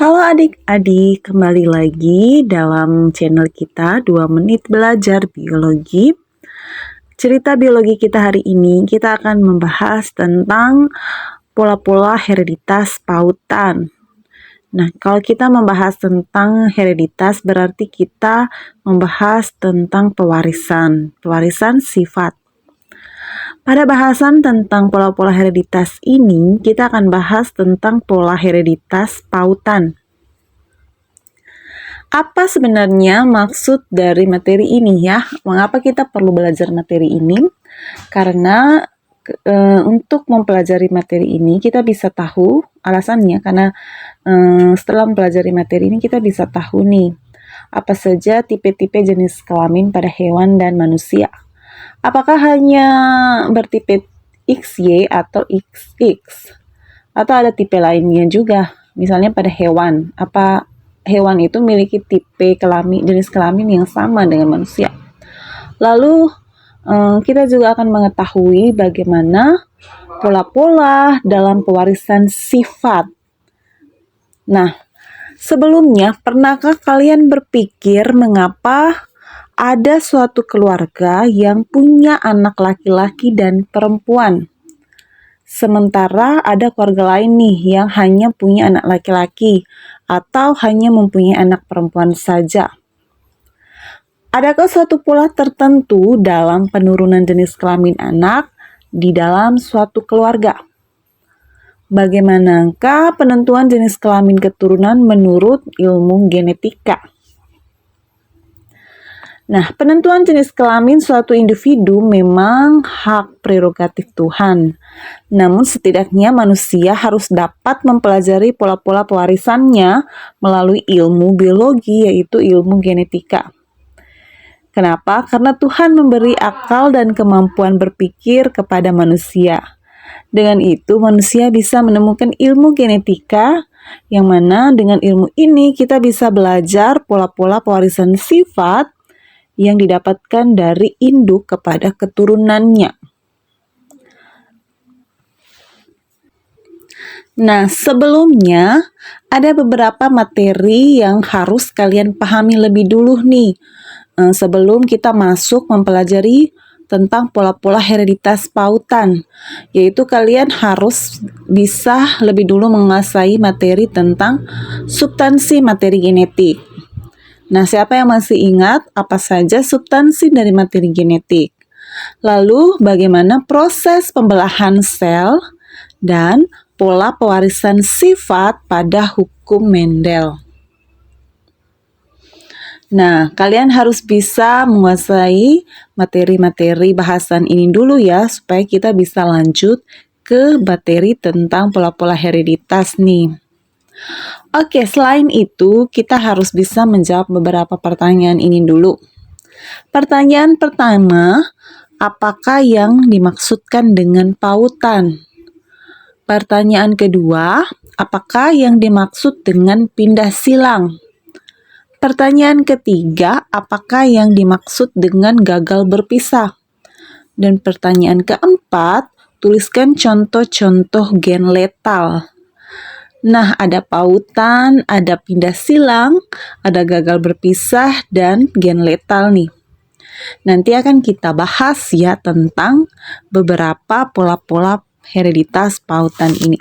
Halo adik-adik, kembali lagi dalam channel kita 2 menit belajar biologi. Cerita biologi kita hari ini, kita akan membahas tentang pola-pola hereditas pautan. Nah, kalau kita membahas tentang hereditas berarti kita membahas tentang pewarisan sifat. Pada bahasan tentang pola-pola hereditas ini, kita akan bahas tentang pola hereditas pautan. Apa sebenarnya maksud dari materi ini ya? Mengapa kita perlu belajar materi ini? Karena untuk mempelajari materi ini kita bisa tahu alasannya karena setelah mempelajari materi ini kita bisa tahu nih apa saja tipe-tipe jenis kelamin pada hewan dan manusia. Apakah hanya bertipe XY atau XX? Atau ada tipe lainnya juga? Misalnya pada hewan, apa hewan itu memiliki tipe jenis kelamin yang sama dengan manusia? Lalu kita juga akan mengetahui bagaimana pola-pola dalam pewarisan sifat. Nah, sebelumnya pernahkah kalian berpikir mengapa ada suatu keluarga yang punya anak laki-laki dan perempuan? Sementara ada keluarga lain nih yang hanya punya anak laki-laki atau hanya mempunyai anak perempuan saja. Adakah suatu pola tertentu dalam penurunan jenis kelamin anak di dalam suatu keluarga? Bagaimanakah penentuan jenis kelamin keturunan menurut ilmu genetika? Nah, penentuan jenis kelamin suatu individu memang hak prerogatif Tuhan. Namun setidaknya manusia harus dapat mempelajari pola-pola pewarisannya melalui ilmu biologi, yaitu ilmu genetika. Kenapa? Karena Tuhan memberi akal dan kemampuan berpikir kepada manusia. Dengan itu manusia bisa menemukan ilmu genetika, yang mana dengan ilmu ini kita bisa belajar pola-pola pewarisan sifat yang didapatkan dari induk kepada keturunannya. Nah, sebelumnya ada beberapa materi yang harus kalian pahami lebih dulu nih. Sebelum kita masuk mempelajari tentang pola-pola hereditas pautan, yaitu kalian harus bisa lebih dulu menguasai materi tentang substansi materi genetik. Nah, siapa yang masih ingat apa saja substansi dari materi genetik? Lalu, bagaimana proses pembelahan sel dan pola pewarisan sifat pada hukum Mendel? Nah, kalian harus bisa menguasai materi-materi bahasan ini dulu ya, supaya kita bisa lanjut ke materi tentang pola-pola hereditas nih. Oke, selain itu kita harus bisa menjawab beberapa pertanyaan ini dulu. Pertanyaan pertama, apakah yang dimaksudkan dengan pautan? Pertanyaan kedua, apakah yang dimaksud dengan pindah silang? Pertanyaan ketiga, apakah yang dimaksud dengan gagal berpisah? Dan pertanyaan keempat, tuliskan contoh-contoh gen letal. Nah, ada pautan, ada pindah silang, ada gagal berpisah, dan gen letal nih. Nanti akan kita bahas ya tentang beberapa pola-pola hereditas pautan ini.